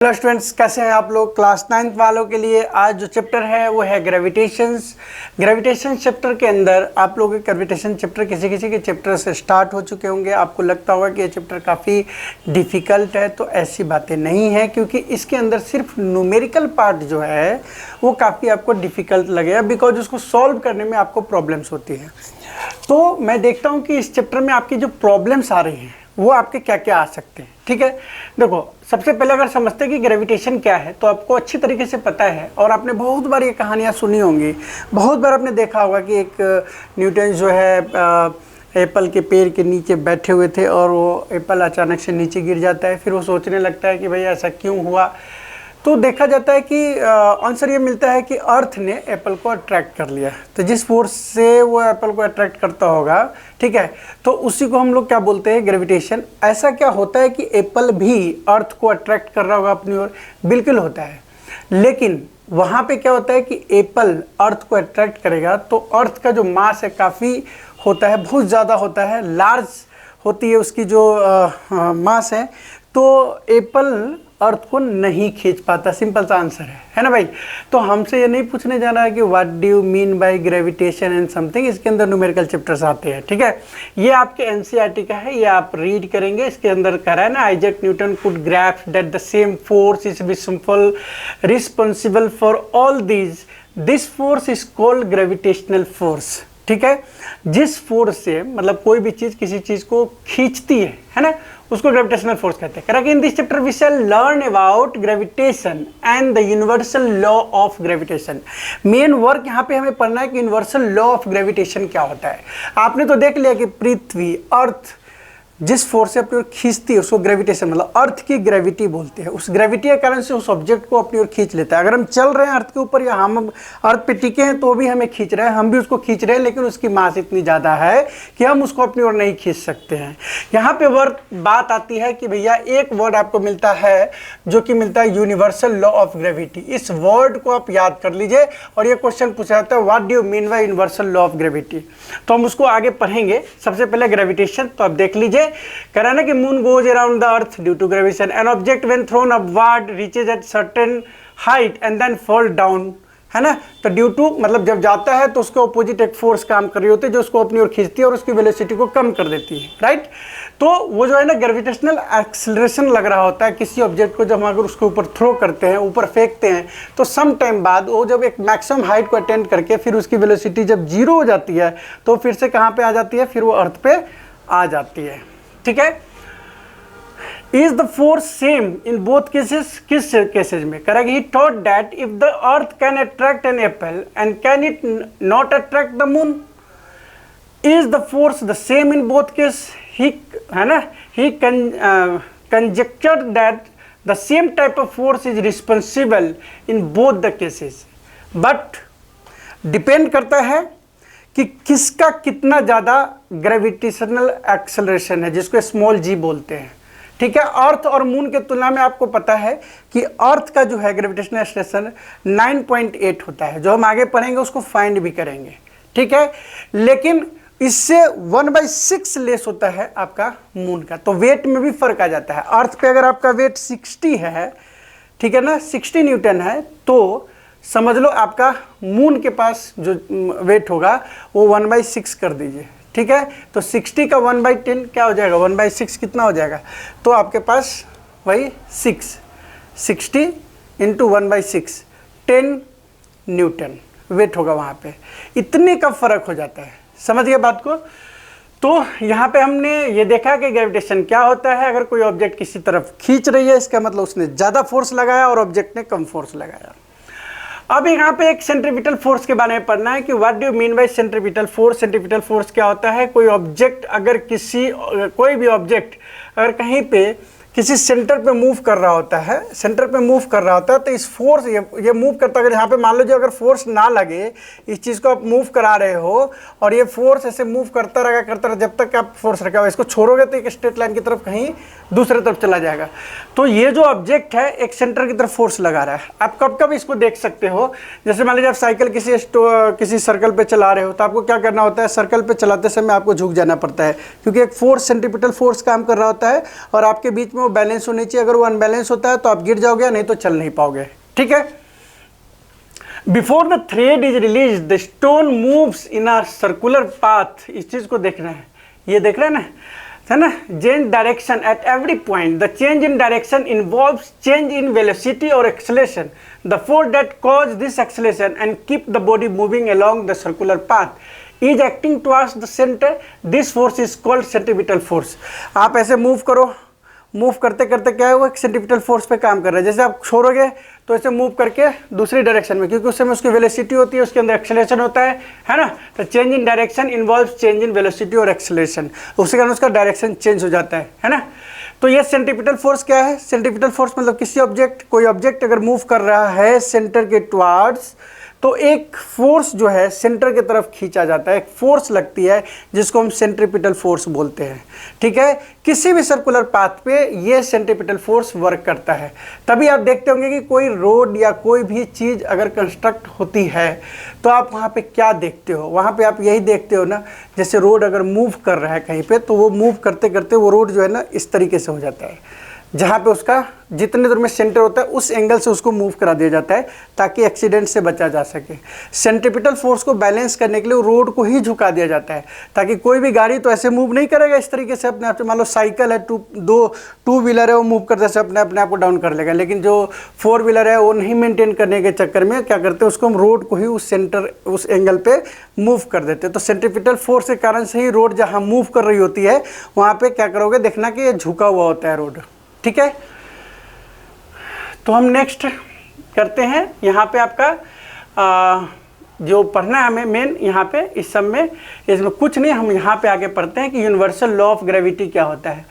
Hello students, कैसे हैं आप लोग। क्लास 9th वालों के लिए आज जो चैप्टर है वो है ग्रेविटेशन चैप्टर के अंदर आप लोगों के ग्रेविटेशन चैप्टर किसी के चैप्टर से स्टार्ट हो चुके होंगे। आपको लगता होगा कि ये चैप्टर काफ़ी डिफ़िकल्ट है, तो ऐसी बातें नहीं है, क्योंकि इसके अंदर सिर्फ न्यूमेरिकल पार्ट जो है वो काफ़ी आपको डिफ़िकल्ट लगेगा, बिकॉज उसको सॉल्व करने में आपको प्रॉब्लम्स होती है। तो मैं देखता हूँ कि इस चैप्टर में आपकी जो प्रॉब्लम्स आ रही हैं वो आपके क्या क्या आ सकते हैं। ठीक है, देखो सबसे पहले अगर समझते हैं कि ग्रेविटेशन क्या है तो आपको अच्छी तरीके से पता है, और आपने बहुत बार ये कहानियाँ सुनी होंगी, बहुत बार आपने देखा होगा कि एक न्यूटन जो है एप्पल के पेड़ के नीचे बैठे हुए थे और वो एप्पल अचानक से नीचे गिर जाता है। फिर वो सोचने लगता है कि भाई ऐसा क्यों हुआ। तो देखा जाता है कि आंसर ये मिलता है कि अर्थ ने एप्पल को अट्रैक्ट कर लिया। तो जिस फोर्स से वो एप्पल को अट्रैक्ट करता होगा, ठीक है, तो उसी को हम लोग क्या बोलते हैं, ग्रेविटेशन। ऐसा क्या होता है कि एप्पल भी अर्थ को अट्रैक्ट कर रहा होगा अपनी ओर? बिल्कुल होता है, लेकिन वहाँ पे क्या होता है कि एप्पल अर्थ को अट्रैक्ट करेगा तो अर्थ का जो मास है काफ़ी होता है, बहुत ज़्यादा होता है, लार्ज होती है उसकी जो मास है, तो एप्पल अर्थ को नहीं खींच पाता। सिंपल सा आंसर है ना भाई। तो हमसे ये नहीं पूछने जा रहा है कि what do you mean by gravitation and something, इसके अंदर न्यूमेरिकल चैप्टर्स आते हैं। ठीक है, ये आपके एनसीईआरटी का है, ये आप रीड करेंगे। इसके अंदर कह रहा है ना, Isaac Newton could grasp that the same force is responsible for all this force is called gravitational force. ठीक है, जिस फोर्स से मतलब कोई भी चीज़ किसी चीज़ को खींचती है ना, उसको ग्रेविटेशनल फोर्स कहते हैं। कह रहा कि in this chapter we shall learn about gravitation and the universal law of gravitation. Main work यहाँ पे हमें पढ़ना है कि यूनिवर्सल लॉ ऑफ ग्रेविटेशन क्या होता है। आपने तो देख लिया कि पृथ्वी, अर्थ जिस फोर्स से अपनी ओर खींचती है उसको ग्रेविटेशन, मतलब अर्थ की ग्रेविटी बोलते हैं। उस ग्रेविटी के कारण से उस ऑब्जेक्ट को अपनी ओर खींच लेता है। अगर हम चल रहे हैं अर्थ के ऊपर या हम अर्थ पे टिके हैं तो भी हमें खींच रहे हैं, हम भी उसको खींच रहे हैं, लेकिन उसकी मास इतनी ज़्यादा है कि हम उसको अपनी ओर नहीं खींच सकते हैं। यहाँ पे बात आती है कि भैया एक वर्ड आपको मिलता है जो कि मिलता है यूनिवर्सल लॉ ऑफ ग्रेविटी। इस वर्ड को आप याद कर लीजिए, और ये क्वेश्चन पूछा जाता है what do you mean by universal law of gravity. तो हम उसको आगे पढ़ेंगे। सबसे पहले ग्रेविटेशन तो आप देख लीजिए। कह रहा है ना कि moon goes around the earth due to gravitation, an object when thrown upward reaches at certain height and then fall down, है ना। तो ड्यू टू मतलब जब जाता है तो उसके ऑपोजिट एक फोर्स काम कर रही होती है जो उसको अपनी ओर खींचती है और उसकी वेलोसिटी को कम कर देती है, राइट। तो वो जो है ना ग्रेविटेशनल एक्सेलरेशन लग रहा होता है किसी ऑब्जेक्ट को। जब हम अगर उसके ऊपर थ्रो करते हैं, ऊपर फेंकते हैं, तो सम टाइम बाद वो जब एक मैक्सिमम हाइट को अटेंड करके फिर उसकी वेलोसिटी जब जीरो हो जाती है तो फिर से कहाँ पे आ जाती है, फिर वो अर्थ पे आ जाती है। ठीक है, is the force same in both cases? किस केसेज में? करेगा he thought that if the earth can attract an apple and can it not attract the moon, is the force the same in both case? ही है ना, he conjecture that the same type of force is responsible in both the cases, but depend करता है कि किसका कितना ज़्यादा gravitational acceleration है, जिसको स्मॉल जी बोलते हैं। ठीक है, अर्थ और मून के तुलना में आपको पता है कि अर्थ का जो है ग्रेविटेशनल एक्सेलरेशन 9.8 होता है, जो हम आगे पढ़ेंगे उसको फाइंड भी करेंगे। ठीक है, लेकिन इससे 1/6 लेस होता है आपका मून का, तो वेट में भी फर्क आ जाता है। अर्थ पे अगर आपका वेट 60 है, ठीक है ना, 60 न्यूटन है, तो समझ लो आपका मून के पास जो वेट होगा वो 1/6 कर दीजिए। ठीक है, तो 60 का 1/10 क्या हो जाएगा, 1/6 कितना हो जाएगा, तो आपके पास वही 60 इंटू 1/6 10 न्यूटन वेट होगा वहाँ पे। इतने का फर्क हो जाता है, समझ गए बात को। तो यहाँ पे हमने ये देखा कि ग्रेविटेशन क्या होता है। अगर कोई ऑब्जेक्ट किसी तरफ खींच रही है, इसका मतलब उसने ज़्यादा फोर्स लगाया और ऑब्जेक्ट ने कम फोर्स लगाया। अब यहाँ पे एक सेंट्रीपिटल फोर्स के बारे में पढ़ना है कि what do you mean by centripetal force. Centripetal force क्या होता है? कोई ऑब्जेक्ट अगर कोई भी ऑब्जेक्ट अगर कहीं पे किसी सेंटर पे मूव कर रहा होता है, तो इस फोर्स ये मूव करता है। अगर यहाँ पे मान लो जो अगर फोर्स ना लगे, इस चीज़ को आप मूव करा रहे हो और ये फोर्स ऐसे मूव करता रहेगा जब तक आप फोर्स रखा हुआ, इसको छोड़ोगे तो एक स्ट्रेट लाइन की तरफ कहीं दूसरे तरफ चला जाएगा। तो ये जो ऑब्जेक्ट है एक सेंटर की तरफ फोर्स लगा रहा है। आप कब कब इसको देख सकते हो, जैसे मान लीजिए आप साइकिल किसी सर्कल पे चला रहे हो, तो आपको क्या करना होता है, सर्कल पे चलाते समय आपको झुक जाना पड़ता है, क्योंकि एक फोर्स सेंट्रीपिटल फोर्स काम कर रहा होता है और आपके बीच में वो बैलेंस होनी चाहिए। अगर वो अनबैलेंस होता है तो आप गिर जाओगे, नहीं तो चल नहीं पाओगे। ठीक है। Before the thread is release the stone moves in a circular path. इस चीज को देखना है, ये देख रहे हैं ना, है ना, change direction at every point. The change in direction involves change in velocity और acceleration. The force that cause this acceleration and keep the body moving along the circular path is acting towards the centre. This force is called centripetal force. आप ऐसे move करो, move करते करते क्या है, वो एक सेंट्रीपिटल फोर्स पे काम कर रहा है। जैसे आप छोड़ोगे तो ऐसे मूव करके दूसरी डायरेक्शन में, क्योंकि उस समय उसकी वेलोसिटी होती है, उसके अंदर एक्सेलरेशन होता है ना। तो change in direction involves change in velocity और एक्सेलरेशन, उसके कारण उसका डायरेक्शन चेंज हो जाता है ना। तो ये सेंट्रीपिटल फोर्स क्या है? सेंट्रीपिटल फोर्स मतलब किसी ऑब्जेक्ट, कोई ऑब्जेक्ट अगर मूव कर रहा है सेंटर के टुवर्ड्स, तो एक फोर्स जो है सेंटर की तरफ खींचा जाता है, एक फोर्स लगती है जिसको हम सेंट्रीपिटल फोर्स बोलते हैं। ठीक है। किसी भी सर्कुलर पाथ पे ये सेंट्रीपिटल फोर्स वर्क करता है। तभी आप देखते होंगे कि कोई रोड या कोई भी चीज़ अगर कंस्ट्रक्ट होती है तो आप वहाँ पे क्या देखते हो? वहाँ पे आप यही देखते हो ना, जैसे रोड अगर मूव कर रहा है कहीं पे, तो वो मूव करते करते वो रोड जो है ना इस तरीके से हो जाता है, जहाँ पे उसका जितने दूर में सेंटर होता है उस एंगल से उसको मूव करा दिया जाता है ताकि एक्सीडेंट से बचा जा सके। सेंट्रीपिटल फोर्स को बैलेंस करने के लिए रोड को ही झुका दिया जाता है, ताकि कोई भी गाड़ी तो ऐसे मूव नहीं करेगा इस तरीके से अपने आप से। मान लो साइकिल है, टू व्हीलर है, वो मूव करते से अपने आप को डाउन कर लेगा, लेकिन जो 4 व्हीलर है वो नहीं मेंटेन करने के चक्कर में क्या करते हैं, उसको हम रोड को ही उस सेंटर, उस एंगल पे मूव कर देते हैं। तो सेंट्रीपिटल फोर्स के कारण से ही रोड जहाँ मूव कर रही होती है वहाँ पे क्या करोगे, देखना कि ये झुका हुआ होता है रोड। ठीक है। तो हम नेक्स्ट करते हैं, यहाँ पे आपका जो पढ़ना है हमें मेन यहाँ पे इस सब में, इसमें कुछ नहीं, हम यहाँ पे आगे पढ़ते हैं कि यूनिवर्सल लॉ ऑफ ग्रेविटी क्या होता है।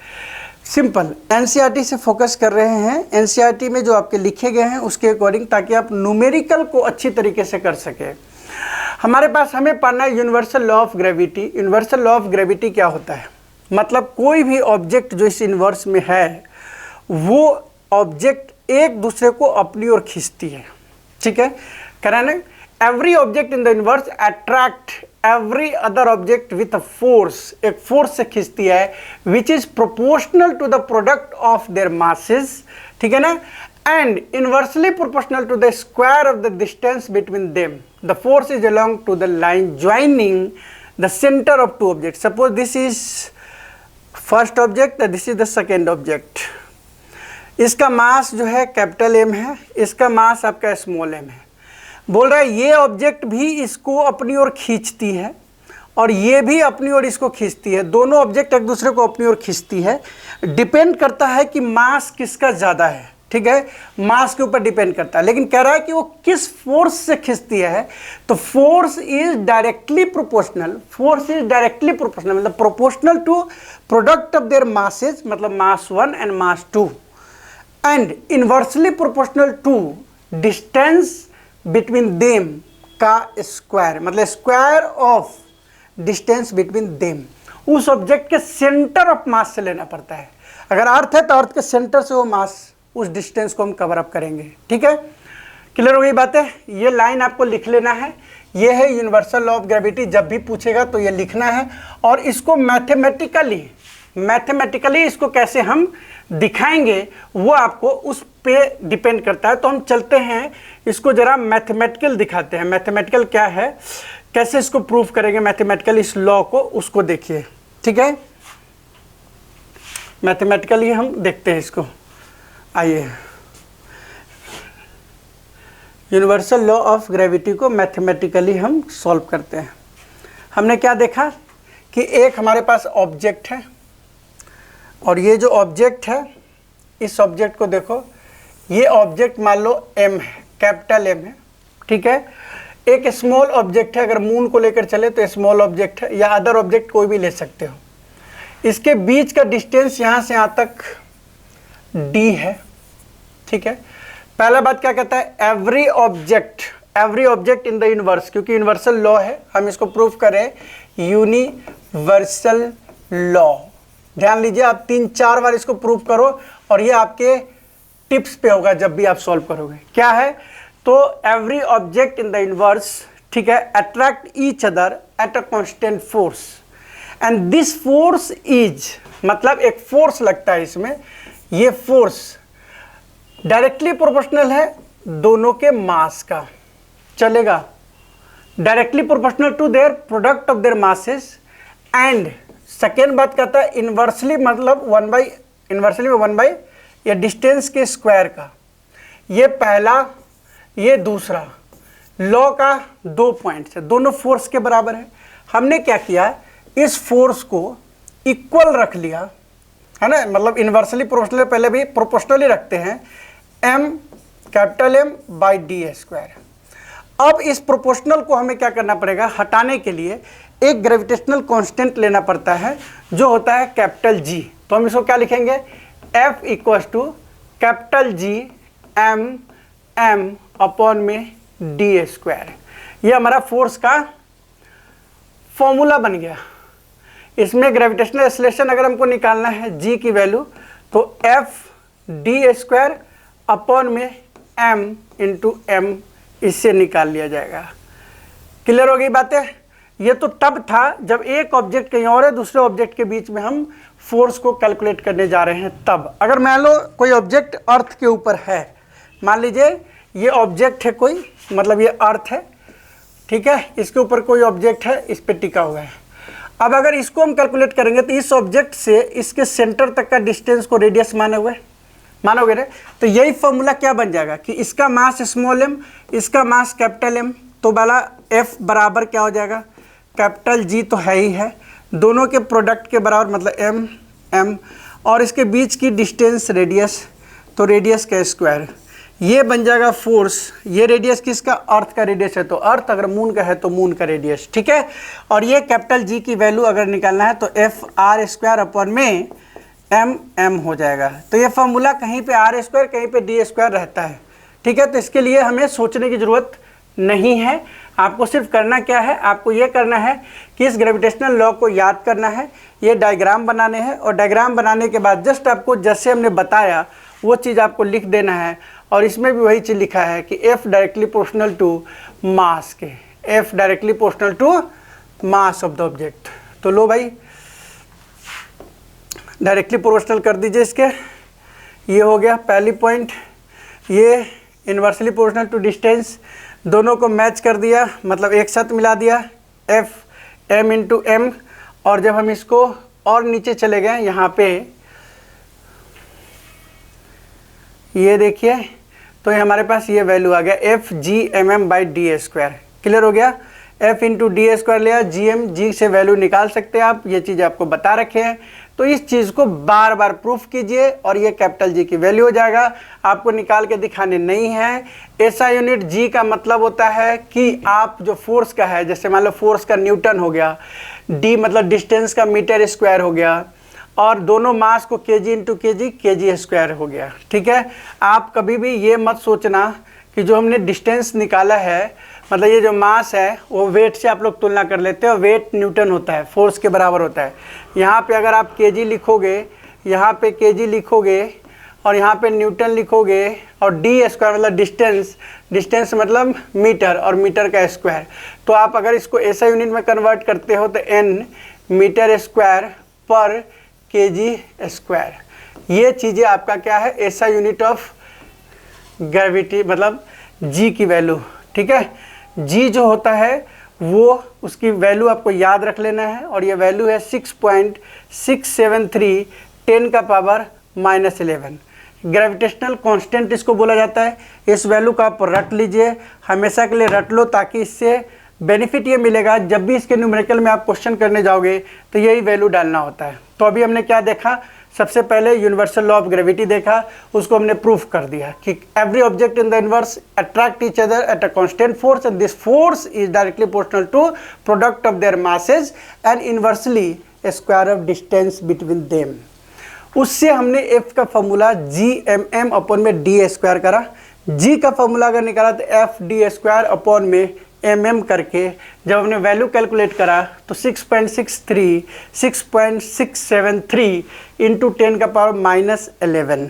सिंपल एनसीईआरटी से फोकस कर रहे हैं, एनसीईआरटी में जो आपके लिखे गए हैं उसके अकॉर्डिंग, ताकि आप न्यूमेरिकल को अच्छी तरीके से कर सके। हमारे पास हमें पढ़ना है universal law of gravity. Universal law of gravity क्या होता है? मतलब कोई भी ऑब्जेक्ट जो इस यूनिवर्स में है वो ऑब्जेक्ट एक दूसरे को अपनी ओर खींचती है। ठीक है। कराने every object in the universe attract every other object with a force, एक फोर्स से खींचती है, which is proportional to the product of their masses. ठीक है ना। And inversely proportional to the square of the distance between them. The force is along to the line joining the centre of two object. Suppose this is first object, this is the second object. इसका mass जो है capital M है, इसका मास आपका small M है। बोल रहा है ये ऑब्जेक्ट भी इसको अपनी ओर खींचती है और ये भी अपनी ओर इसको खींचती है। दोनों ऑब्जेक्ट एक दूसरे को अपनी ओर खींचती है। डिपेंड करता है कि मास किसका ज़्यादा है। ठीक है। मास के ऊपर डिपेंड करता है, लेकिन कह रहा है कि वो किस फोर्स से खींचती है। तो force is directly proportional. Force is directly proportional मतलब proportional to product of their masses, मतलब mass 1 and mass 2, and inversely proportional to distance between them का स्क्वायर, मतलब square of distance between them. उस object के centre of mass से लेना पड़ता है। अगर अर्थ है तो अर्थ के सेंटर से वो मास, उस डिस्टेंस को हम कवर अप करेंगे। ठीक है। क्लियर हो गई बातें? ये लाइन आपको लिख लेना है। ये है यूनिवर्सल लॉ ऑफ ग्रेविटी। जब भी पूछेगा तो ये लिखना है, और इसको मैथमेटिकली इसको कैसे हम दिखाएंगे वो आपको उस पे डिपेंड करता है। तो हम चलते हैं, इसको जरा मैथमेटिकल दिखाते हैं। मैथमेटिकल क्या है, कैसे इसको प्रूव करेंगे मैथमेटिकल इस लॉ को, उसको देखिए। ठीक है। मैथमेटिकली हम देखते हैं इसको। आइए, यूनिवर्सल लॉ ऑफ ग्रेविटी को मैथमेटिकली हम सॉल्व करते हैं। हमने क्या देखा कि एक हमारे पास ऑब्जेक्ट है, और ये जो ऑब्जेक्ट है, इस ऑब्जेक्ट को देखो, ये ऑब्जेक्ट मान लो m है, कैपिटल M है। ठीक है। एक स्मॉल ऑब्जेक्ट है, अगर मून को लेकर चले तो स्मॉल ऑब्जेक्ट है, या अदर ऑब्जेक्ट कोई भी ले सकते हो। इसके बीच का डिस्टेंस यहाँ से यहाँ तक d है। ठीक है। पहला बात क्या कहता है, every object in the universe, क्योंकि यूनिवर्सल लॉ है, हम इसको प्रूव करें यूनिवर्सल लॉ। ध्यान लीजिए, आप 3-4 बार इसको प्रूव करो और ये आपके टिप्स पे होगा जब भी आप सॉल्व करोगे। क्या है, तो every object in the universe, ठीक है, attract each other at a constant force, and this force is, मतलब एक फोर्स लगता है इसमें, ये फोर्स डायरेक्टली प्रोपोर्शनल है दोनों के मास का, चलेगा, directly proportional to their product of their masses. And second बात कहता है इन्वर्सली, मतलब इन्वर्सली में 1/, या डिस्टेंस के स्क्वायर का। ये पहला, ये दूसरा, लॉ का 2 पॉइंट्स है, दोनों फोर्स के बराबर है। हमने क्या किया, इस फोर्स को इक्वल रख लिया, है ना, मतलब इन्वर्सली प्रोपोर्शनल पहले भी प्रोपोर्शनली रखते हैं, M capital M by D square. अब इस प्रोपोर्शनल को हमें क्या करना पड़ेगा, हटाने के लिए एक ग्रेविटेशनल कांस्टेंट लेना पड़ता है जो होता है कैपिटल G। तो हम इसको क्या लिखेंगे, F equals to capital G M upon में डी स्क्वायर। ये हमारा फोर्स का फॉर्मूला बन गया। इसमें ग्रेविटेशनल एक्सेलरेशन अगर हमको निकालना है G की वैल्यू, तो F डी स्क्वायर अपॉन में M इंटू M इससे निकाल लिया जाएगा। क्लियर हो गई बातें। ये तो तब था जब एक ऑब्जेक्ट कहीं और है, दूसरे ऑब्जेक्ट के बीच में हम फोर्स को कैलकुलेट करने जा रहे हैं। तब अगर मान लो कोई ऑब्जेक्ट अर्थ के ऊपर है, मान लीजिए ये ऑब्जेक्ट है कोई, मतलब ये अर्थ है, ठीक है, इसके ऊपर कोई ऑब्जेक्ट है, इस पे टिका हुआ है। अब अगर इसको हम कैलकुलेट करेंगे तो इस ऑब्जेक्ट से इसके सेंटर तक का डिस्टेंस को रेडियस मानोगे ना, तो यही फॉर्मूला क्या बन जाएगा कि इसका मास स्मॉल m, इसका मास कैपिटल M, तो वाला F बराबर क्या हो जाएगा, कैपिटल G तो है ही है, दोनों के प्रोडक्ट के बराबर, मतलब M, और इसके बीच की डिस्टेंस रेडियस, तो रेडियस का स्क्वायर, ये बन जाएगा फोर्स। ये रेडियस किसका, अर्थ का रेडियस है, तो अर्थ, अगर मून का है तो मून का रेडियस, ठीक है। और ये कैपिटल G की वैल्यू अगर निकालना है तो F R स्क्वायर अपॉन में M हो जाएगा। तो ये फॉर्मूला कहीं पे R स्क्वायर कहीं पे D स्क्वायर रहता है, ठीक है। तो इसके लिए हमें सोचने की ज़रूरत नहीं है, आपको सिर्फ करना क्या है, आपको ये करना है कि इस ग्रेविटेशनल लॉ को याद करना है, ये डायग्राम बनाने हैं, और डायग्राम बनाने के बाद जस्ट आपको जैसे हमने बताया वो चीज़ आपको लिख देना है। और इसमें भी वही चीज़ लिखा है कि F directly proportional to mass के, F directly proportional to mass of the object. तो लो भाई डायरेक्टली प्रोपोर्शनल कर दीजिए इसके, ये हो गया पहली पॉइंट। ये इन्वर्सली प्रोपोर्शनल टू डिस्टेंस, दोनों को मैच कर दिया, मतलब एक साथ मिला दिया, F M इंटू M। और जब हम इसको और नीचे चले गए यहाँ पे, ये देखिए, तो ये हमारे पास ये वैल्यू आ गया F G M by D square. Clear हो गया, F इंटू डी स्क्वायर लिया, G से वैल्यू निकाल सकते हैं आप, ये चीज़ आपको बता रखे हैं। तो इस चीज़ को बार बार प्रूफ कीजिए और ये कैपिटल G की वैल्यू हो जाएगा, आपको निकाल के दिखाने नहीं है। ऐसा यूनिट G का मतलब होता है कि आप जो फोर्स का है, जैसे मान लो फोर्स का न्यूटन हो गया, D मतलब डिस्टेंस का मीटर स्क्वायर हो गया, और दोनों मास को kg इंटू kg स्क्वायर हो गया, ठीक है। आप कभी भी ये मत सोचना कि जो हमने डिस्टेंस निकाला है, मतलब ये जो मास है वो वेट से आप लोग तुलना कर लेते हो, वेट न्यूटन होता है, फोर्स के बराबर होता है। यहाँ पे अगर आप kg लिखोगे, यहाँ पे kg लिखोगे, और यहाँ पे न्यूटन लिखोगे, और डी स्क्वायर मतलब डिस्टेंस मतलब मीटर, और मीटर का स्क्वायर। तो आप अगर इसको ऐसा यूनिट में कन्वर्ट करते हो तो n मीटर स्क्वायर पर kg स्क्वायर, ये चीज़ें आपका क्या है, ऐसा यूनिट ऑफ ग्रेविटी, मतलब G की वैल्यू, ठीक है। G जो होता है वो उसकी वैल्यू आपको याद रख लेना है, और ये वैल्यू है 6.673 10 का पावर -11। ग्रेविटेशनल कांस्टेंट इसको बोला जाता है। इस वैल्यू को आप रट लीजिए, हमेशा के लिए रट लो, ताकि इससे बेनिफिट ये मिलेगा, जब भी इसके न्यूमेरिकल में आप क्वेश्चन करने जाओगे तो यही वैल्यू डालना होता है। तो अभी हमने क्या देखा, सबसे पहले यूनिवर्सल लॉ ऑफ ग्रेविटी देखा, उसको हमने प्रूफ कर दिया कि every object in the universe attract each other at a constant force, and this force is directly proportional to product of their masses and inversely square of distance between them. उससे हमने F का formula GM upon में D square करा, G का formula अगर निकाला तो F D square upon में MM करके जब हमने वैल्यू कैलकुलेट करा तो 6.673 इंटू 10 का पावर -11।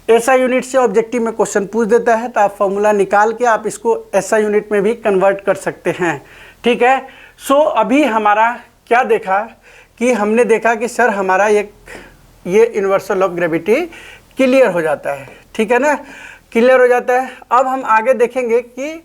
ऐसा यूनिट से ऑब्जेक्टिव में क्वेश्चन पूछ देता है, तो आप फॉर्मूला निकाल के आप इसको ऐसा यूनिट में भी कन्वर्ट कर सकते हैं, ठीक है। सो अभी हमारा क्या देखा कि हमने देखा कि सर हमारा ये यूनिवर्सल ऑफ ग्रेविटी क्लियर हो जाता है, ठीक है ना, क्लियर हो जाता है। अब हम आगे देखेंगे कि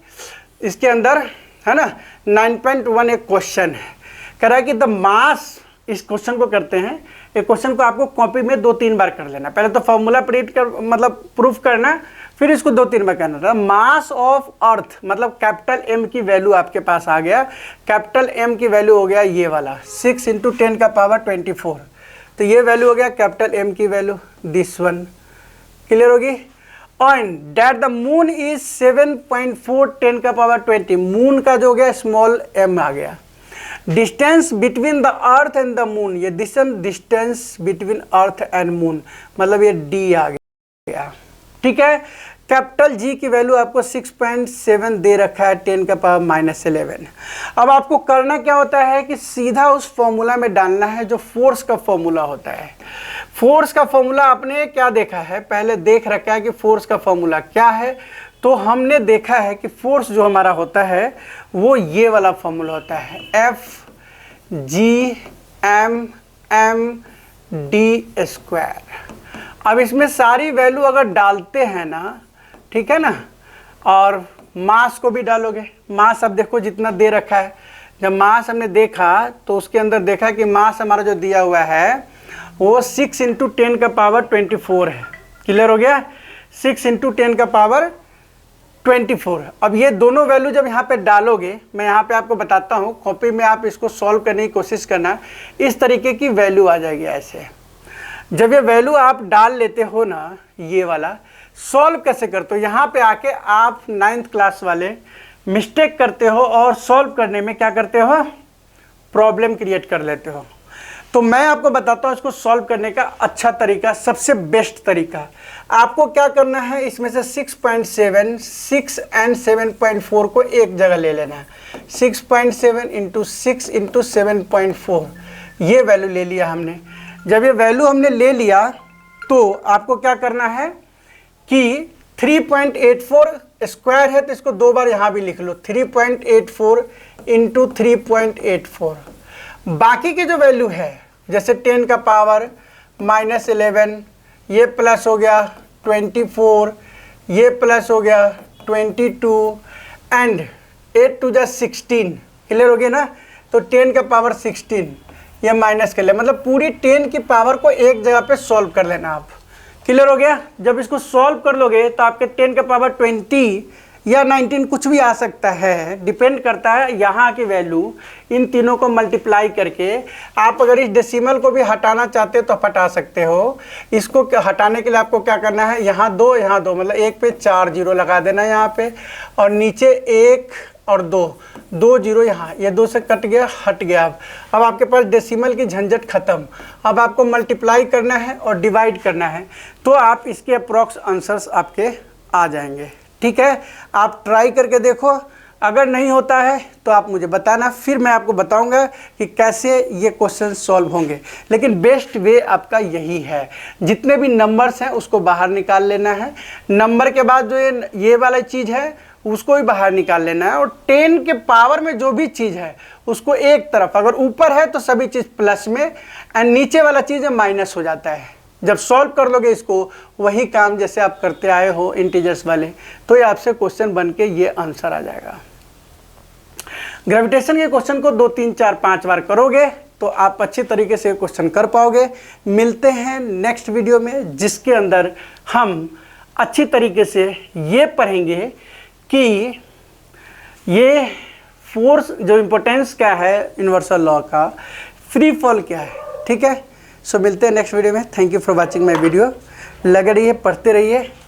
इसके अंदर है ना 9.1 एक क्वेश्चन है, कह रहा है कि द मास, इस क्वेश्चन को करते हैं, एक क्वेश्चन को आपको कॉपी में 2-3 बार कर लेना, पहले तो फॉर्मूला प्रिंट कर मतलब प्रूफ करना, फिर इसको 2-3 बार करना था। मास ऑफ अर्थ मतलब कैपिटल M की वैल्यू आपके पास आ गया, कैपिटल M की वैल्यू हो गया ये वाला 6 × 10⁻24, तो ये वैल्यू हो गया कैपिटल M की वैल्यू, दिस वन क्लियर होगी। And that the moon is 7.4 10⁻20, moon का जो हो गया स्मॉल m आ गया। Distance between the earth and the moon, ये distance between earth and moon मतलब ये d आ गया, ठीक है। कैपिटल G की वैल्यू आपको 6.7 दे रखा है 10⁻11। अब आपको करना क्या होता है कि सीधा उस फॉर्मूला में डालना है जो फोर्स का फॉर्मूला होता है। फोर्स का फॉर्मूला आपने क्या देखा है, पहले देख रखा है कि फोर्स का फॉर्मूला क्या है, तो हमने देखा है कि फोर्स जो हमारा होता है वो ये वाला फॉर्मूला होता है, F(G)m(m)d²। अब इसमें सारी वैल्यू अगर डालते हैं ना, ठीक है ना, और मास को भी डालोगे, मास अब देखो जितना दे रखा है, जब मास हमने देखा तो उसके अंदर देखा कि मास हमारा जो दिया हुआ है वो 6 × 10⁻24 है, क्लियर हो गया, 6 × 10⁻24। अब ये दोनों वैल्यू जब यहाँ पे डालोगे, मैं यहाँ पे आपको बताता हूँ, कॉपी में आप इसको सॉल्व करने की कोशिश करना, इस तरीके की वैल्यू आ जाएगी ऐसे। जब ये वैल्यू आप डाल लेते हो ना, ये वाला सॉल्व कैसे करते हो, यहाँ पे आके आप 9th क्लास वाले मिस्टेक करते हो और सॉल्व करने में क्या करते हो, प्रॉब्लम क्रिएट कर लेते हो। तो मैं आपको बताता हूँ इसको सॉल्व करने का अच्छा तरीका, सबसे बेस्ट तरीका। आपको क्या करना है, इसमें से 6.7, 6 एंड 7.4 को एक जगह ले लेना है, 6.7 × 6 × 7.4, ये वैल्यू ले लिया हमने। जब ये वैल्यू हमने ले लिया तो आपको क्या करना है कि 3.84 स्क्वायर है तो इसको 2 बार यहाँ भी लिख लो, 3.84 × 3.84। बाकी की जो वैल्यू है जैसे 10⁻11, ये प्लस हो गया 24, ये प्लस हो गया 22 एंड 8 × 16, क्लियर हो गया ना, तो 10⁻16 ये माइनस कर ले, मतलब पूरी 10 की पावर को एक जगह पे सॉल्व कर लेना आप, क्लियर हो गया। जब इसको सॉल्व कर लोगे तो आपके 10⁻20 या 19 कुछ भी आ सकता है, डिपेंड करता है यहाँ की वैल्यू, इन तीनों को मल्टीप्लाई करके आप अगर इस डेसिमल को भी हटाना चाहते हो तो हटा सकते हो। इसको हटाने के लिए आपको क्या करना है, यहाँ 2 मतलब 1 पे 4 जीरो लगा देना यहाँ पे, और नीचे 1 और 2 जीरो यहाँ, ये 2 से कट गया, हट गया। अब आपके पास डेसिमल की झंझट खत्म। अब आपको मल्टीप्लाई करना है और डिवाइड करना है, तो आप इसके अप्रॉक्स आंसर्स आपके आ जाएंगे, ठीक है। आप ट्राई करके देखो, अगर नहीं होता है तो आप मुझे बताना, फिर मैं आपको बताऊंगा कि कैसे ये क्वेश्चन सॉल्व होंगे। लेकिन बेस्ट वे आपका यही है, जितने भी नंबर्स हैं उसको बाहर निकाल लेना है, नंबर के बाद जो ये वाला चीज़ है उसको भी बाहर निकाल लेना है, और 10 के पावर में जो भी चीज़ है उसको एक तरफ, अगर ऊपर है तो सभी चीज़ प्लस में एंड नीचे वाला चीज़ माइनस हो जाता है। जब सॉल्व कर लोगे इसको, वही काम जैसे आप करते आए हो इंटीजर्स वाले, तो ये आपसे क्वेश्चन बन के ये आंसर आ जाएगा। ग्रेविटेशन के क्वेश्चन को 2, 3, 4, 5 बार करोगे तो आप अच्छी तरीके से क्वेश्चन कर पाओगे। मिलते हैं नेक्स्ट वीडियो में, जिसके अंदर हम अच्छी तरीके से ये पढ़ेंगे कि ये फोर्स जो इम्पोर्टेंस क्या है यूनिवर्सल लॉ का, फ्री फॉल क्या है, ठीक है। सो मिलते हैं नेक्स्ट वीडियो में। Thank you for watching my video. लगे रहिए, पढ़ते रहिए।